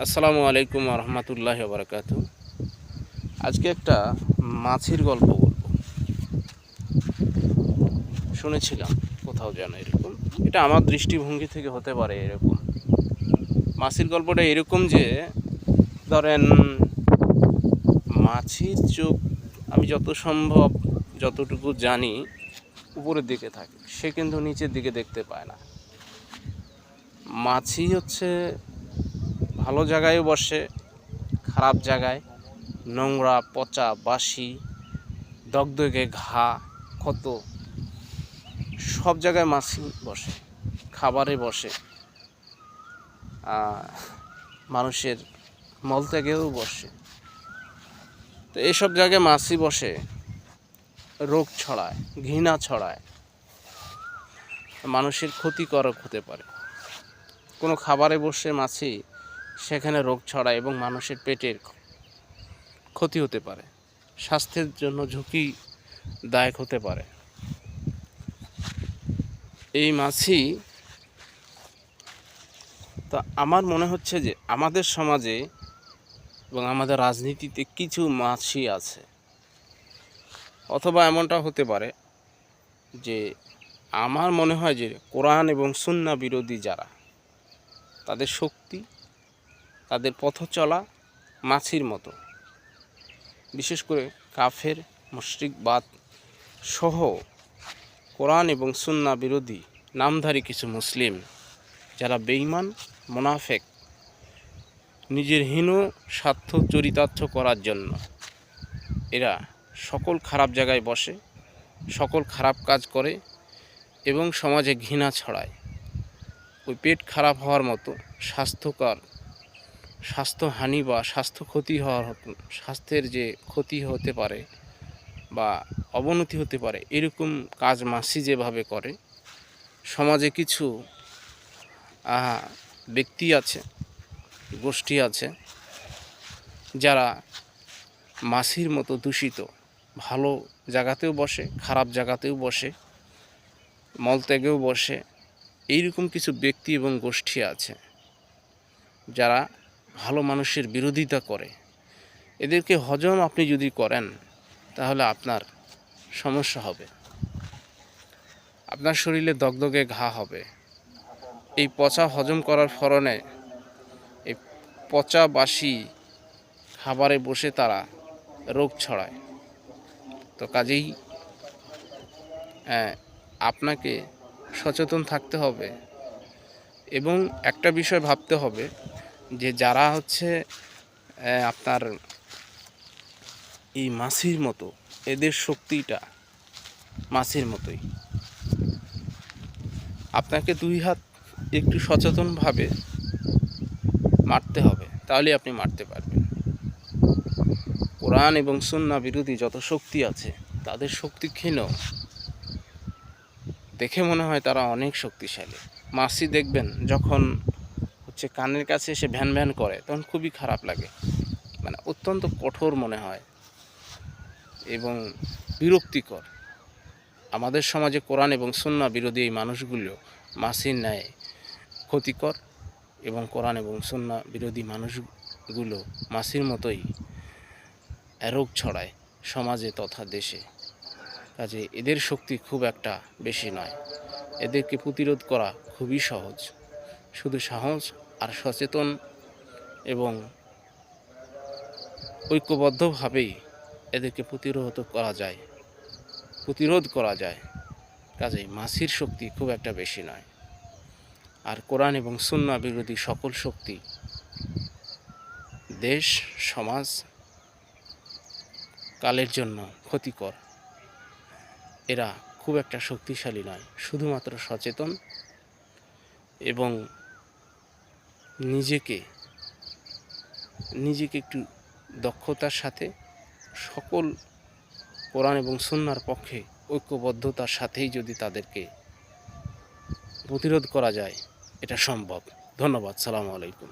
আসসালামু আলাইকুম রহমতুল্লাহি ওয়া বারাকাতুহু। আজকে একটা মাছির গল্প বলবো। শুনেছিলাম কোথাও যেন এরকম, এটা আমার দৃষ্টিভঙ্গি থেকে হতে পারে এরকম। মাছির গল্পটা এরকম যে, ধরেন মাছির চোখ, আমি যত সম্ভব যতটুকু জানি উপরের দিকে থাকে, সে কিন্তু নিচের দিকে দেখতে পায় না। মাছি হচ্ছে ভালো জায়গায় বসে, খারাপ জায়গায়, নোংরা, পচা, বাসি, দগদগে, ঘা, ক্ষত, সব জায়গায় মাছি বসে। খাবারে বসে, মানুষের মলত্যাগেও বসে। তো এইসব জায়গায় মাছি বসে রোগ ছড়ায়, ঘৃণা ছড়ায়, মানুষের ক্ষতিকারক হতে পারে। কোনো খাবারে বসে মাছি সেখানে রোগ ছড়ায় এবং মানুষের পেটের ক্ষতি হতে পারে, স্বাস্থ্যের জন্য ঝুঁকিদায়ক হতে পারে। এই মাছি, তো আমার মনে হচ্ছে যে আমাদের সমাজে এবং আমাদের রাজনীতিতে কিছু মাছি আছে, অথবা এমনটা হতে পারে যে আমার মনে হয় যে কোরআন এবং সুন্নাহ বিরোধী যারা, তাদের শক্তি, তাদের পথ চলা মাছির মতো। বিশেষ করে কাফের, মুশরিকবাদ সহ কোরআন এবং সুন্নাহ বিরোধী নামধারী কিছু মুসলিম যারা বেঈমান, মুনাফেক, নিজের হীন স্বার্থ চরিতার্থ করার জন্য এরা সকল খারাপ জায়গায় বসে, সকল খারাপ কাজ করে এবং সমাজে ঘৃণা ছড়ায়। ওই পেট খারাপ হওয়ার মতো স্বাস্থ্যহানি বা স্বাস্থ্য ক্ষতি হওয়ার, স্বাস্থ্যের যে ক্ষতি হতে পারে বা অবনতি হতে পারে, এরকম কাজ মাছি যেভাবে করে, সমাজে কিছু ব্যক্তি আছে, গোষ্ঠী আছে, যারা মাছির মতো দূষিত, ভালো জায়গাতেও বসে, খারাপ জায়গাতেও বসে, মলত্যাগেও বসে। এইরকম কিছু ব্যক্তি এবং গোষ্ঠী আছে যারা ভালো মানুষের বিরোধিতা করে। এদেরকে হজম আপনি যদি করেন তাহলে আপনার সমস্যা হবে, আপনার শরীরে দগদগে ঘা হবে। এই পচা হজম করার ফলনে এই পচা বাসি খাবারে বসে তারা রোগ ছড়ায়। তো কাজেই আপনাকে সচেতন থাকতে হবে এবং একটা বিষয় ভাবতে হবে যে যারা হচ্ছে আপনার এই মাছির মতো, এদের শক্তিটা মাছির মতোই। আপনাকে দুই হাত একটু সচেতনভাবে মারতে হবে, তাহলে আপনি মারতে পারবেন। কোরআন এবং সুন্নাহ বিরোধী যত শক্তি আছে, তাদের শক্তি ক্ষীণ, দেখে মনে হয় তারা অনেক শক্তিশালী। মাছি দেখবেন যখন হচ্ছে কানের কাছে এসে ভ্যান ভ্যান করে, তখন খুবই খারাপ লাগে, মানে অত্যন্ত কঠোর মনে হয় এবং বিরক্তিকর। আমাদের সমাজে কোরআন এবং সুন্নাহ বিরোধী এই মানুষগুলো মাছির ন্যায় ক্ষতিকর এবং কোরআন এবং সুন্নাহ বিরোধী মানুষগুলো মাছির মতোই রোগ ছড়ায় সমাজে তথা দেশে। কাজে এদের শক্তি খুব একটা বেশি নয়, এদেরকে প্রতিরোধ করা খুবই সহজ। শুধু সাহস আর সচেতন এবং ঐক্যবদ্ধভাবেই এদেরকে প্রতিরোধ করা যায়। কাজেই মাছির শক্তি খুব একটা বেশি নয়। আর কোরআন এবং সুন্নাহ বিরোধী সকল শক্তি দেশ, সমাজ, কালের জন্য ক্ষতিকর। এরা খুব একটা শক্তিশালী নয়, শুধুমাত্র সচেতন এবং নিজেকে একটু দক্ষতার সাথে সকল কোরআন এবং সুন্নাহর পক্ষে ঐক্যবদ্ধতার সাথেই যদি তাদেরকে প্রতিরোধ করা যায়, এটা সম্ভব। ধন্যবাদ। সালামু আলাইকুম।